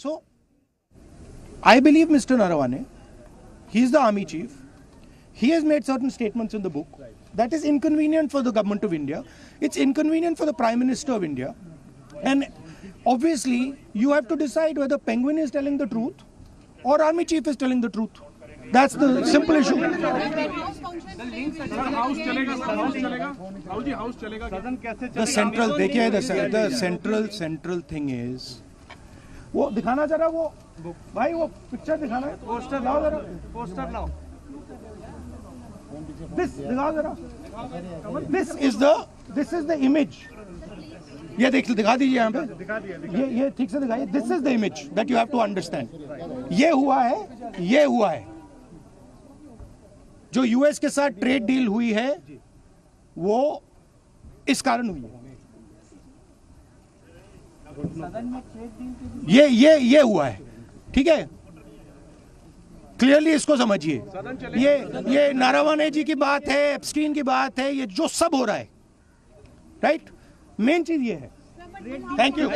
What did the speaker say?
So, I believe Mr. Narawane, he is the army chief. He has made certain statements in the book that is inconvenient for the government of India. It's inconvenient for the Prime Minister of India. And obviously, you have to decide whether Penguin is telling the truth or army chief is telling the truth. That's the simple issue. The central, देखिए the central thing is, वो दिखाना जरा वो भाई वो picture दिखाना है, poster लाओ जरा, पोस्टर लाओ, this दिखाओ जरा, this is the image. ये दिखा दीजिए यहाँ पे, ये ठीक से दिखाइए. This is the image that you have to understand. ये हुआ है जो यूएस के साथ ट्रेड डील हुई है वो इस कारण हुई है. ये हुआ है, ठीक है. क्लियरली इसको समझिए. ये नारावाने जी की बात है, एप्स्टीन की बात है, ये जो सब हो रहा है, राइट. मेन चीज ये है. Thank you.